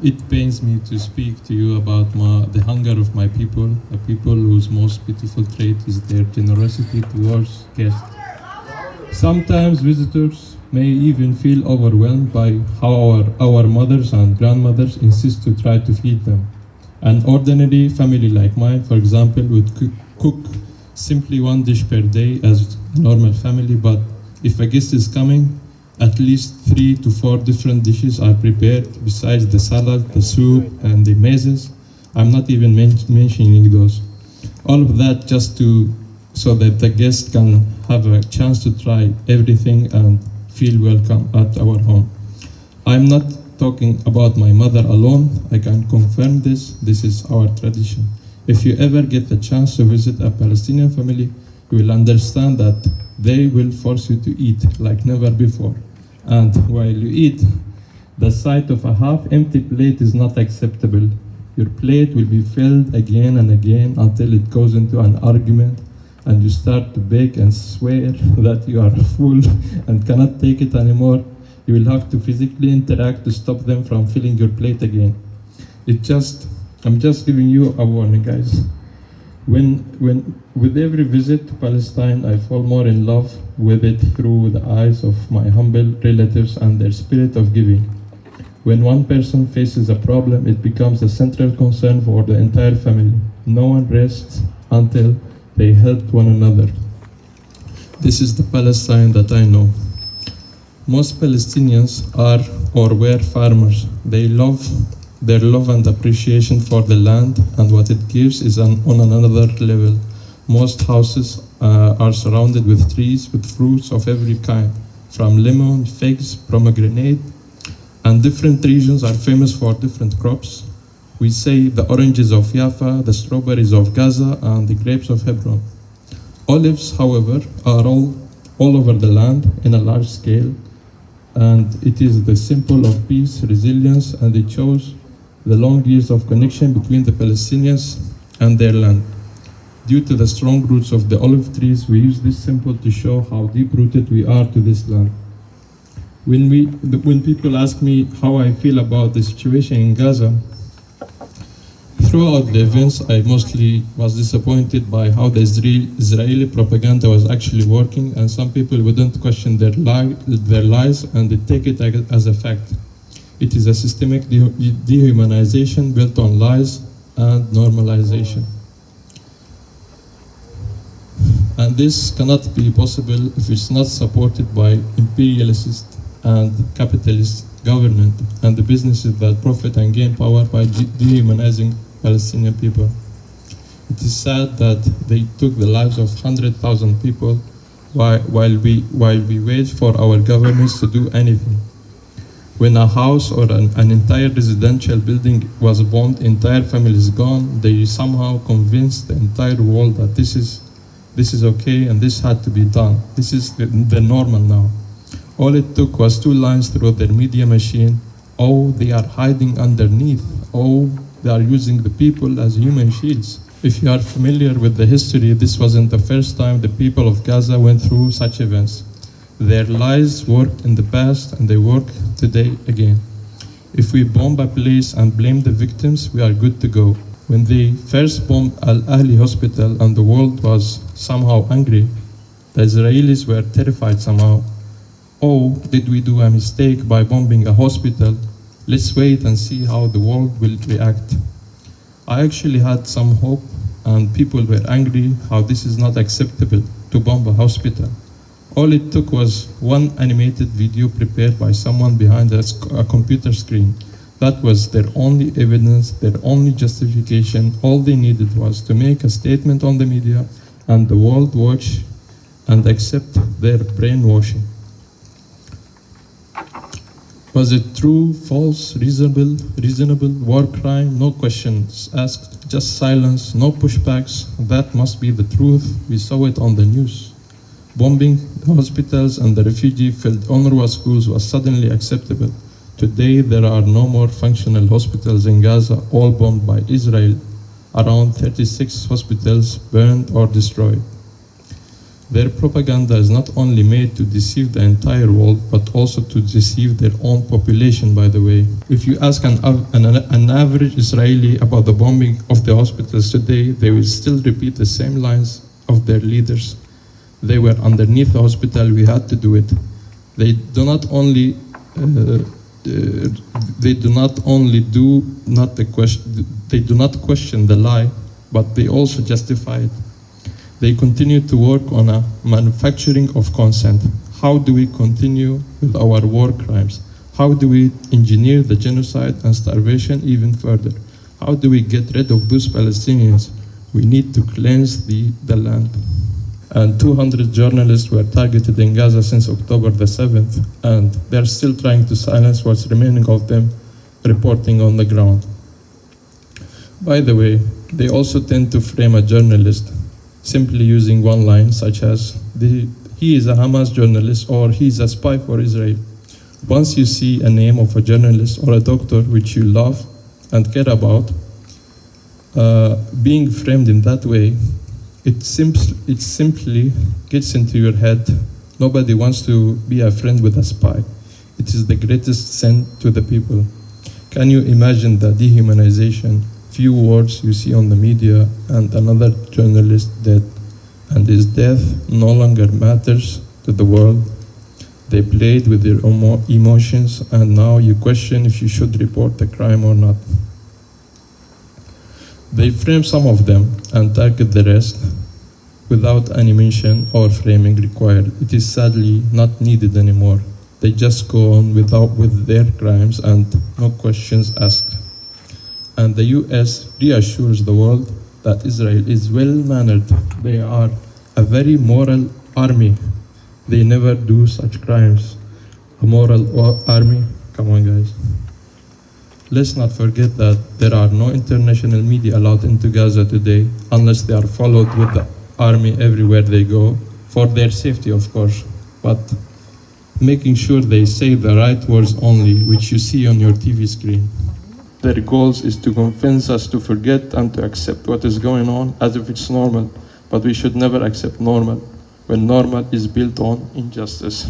It pains me to speak to you about the hunger of my people, a people whose most beautiful trait is their generosity towards guests. Sometimes visitors may even feel overwhelmed by how our mothers and grandmothers insist to try to feed them. An ordinary family like mine, for example, would cook simply one dish per day as a normal family, but if a guest is coming, at least 3 to 4 different dishes are prepared besides the salad, the soup, and the mezes. I'm not even mentioning those. All of that just so that the guest can have a chance to try everything and feel welcome at our home. I'm not talking about my mother alone. I can confirm this. This is our tradition. If you ever get the chance to visit a Palestinian family, you will understand that they will force you to eat like never before. And while you eat, the sight of a half-empty plate is not acceptable. Your plate will be filled again and again until it goes into an argument and you start to beg and swear that you are full and cannot take it anymore. You will have to physically interact to stop them from filling your plate again. I'm just giving you a warning, guys. With every visit to Palestine, I fall more in love with it through the eyes of my humble relatives and their spirit of giving. When one person faces a problem, it becomes a central concern for the entire family. No one rests until they help one another. This is the Palestine that I know. Most Palestinians are or were farmers. Their love and appreciation for the land and what it gives is on another level. Most houses are surrounded with trees with fruits of every kind, from lemon, figs, pomegranate, and different regions are famous for different crops. We say the oranges of Jaffa, the strawberries of Gaza, and the grapes of Hebron. Olives, however, are all over the land in a large scale, and it is the symbol of peace, resilience, and it shows the long years of connection between the Palestinians and their land. Due to the strong roots of the olive trees, we use this symbol to show how deep-rooted we are to this land. When people ask me how I feel about the situation in Gaza, throughout the events, I mostly was disappointed by how the Israeli propaganda was actually working, and some people wouldn't question their lies and they take it as a fact. It is a systemic dehumanization built on lies and normalization. And this cannot be possible if it's not supported by imperialist and capitalist government and the businesses that profit and gain power by dehumanizing Palestinian people. It is sad that they took the lives of 100,000 people while we wait for our governments to do anything. When a house or an entire residential building was bombed, entire families gone, they somehow convinced the entire world that this is okay and this had to be done. This is the normal now. All it took was 2 lines through their media machine. Oh, they are hiding underneath. Oh, they are using the people as human shields. If you are familiar with the history, this wasn't the first time the people of Gaza went through such events. Their lies worked in the past and they work today again. If we bomb a place and blame the victims, we are good to go. When they first bombed Al-Ahli hospital and the world was somehow angry, the Israelis were terrified somehow. Oh, did we do a mistake by bombing a hospital? Let's wait and see how the world will react. I actually had some hope, and people were angry how this is not acceptable to bomb a hospital. All it took was one animated video prepared by someone behind a computer screen. That was their only evidence, their only justification. All they needed was to make a statement on the media and the world watch and accept their brainwashing. Was it true, false, reasonable, war crime? No questions asked, just silence, no pushbacks. That must be the truth. We saw it on the news. Bombing the hospitals and the refugee-filled UNRWA schools was suddenly acceptable. Today, there are no more functional hospitals in Gaza, all bombed by Israel. Around 36 hospitals burned or destroyed. Their propaganda is not only made to deceive the entire world, but also to deceive their own population, by the way. If you ask an average Israeli about the bombing of the hospitals today, they will still repeat the same lines of their leaders. They were underneath the hospital, we had to do it. They do not only question the lie, but they also justify it. They continue to work on a manufacturing of consent. How do we continue with our war crimes? How do we engineer the genocide and starvation even further? How do we get rid of those Palestinians? We need to cleanse the land. And 200 journalists were targeted in Gaza since October the 7th, and they're still trying to silence what's remaining of them reporting on the ground. By the way, they also tend to frame a journalist simply using one line, such as, he is a Hamas journalist or he's a spy for Israel. Once you see a name of a journalist or a doctor which you love and care about, being framed in that way, it simply gets into your head. Nobody wants to be a friend with a spy. It is the greatest sin to the people. Can you imagine the dehumanization? Few words you see on the media and another journalist dead, and his death no longer matters to the world. They played with their emotions, and now you question if you should report the crime or not. They frame some of them and target the rest without any mention or framing required. It is sadly not needed anymore. They just go on with their crimes and no questions asked. And the US reassures the world that Israel is well-mannered. They are a very moral army. They never do such crimes. A moral army? Come on, guys. Let's not forget that there are no international media allowed into Gaza today unless they are followed with the army everywhere they go, for their safety, of course, but making sure they say the right words only, which you see on your TV screen. Their goals is to convince us to forget and to accept what is going on as if it's normal, but we should never accept normal when normal is built on injustice.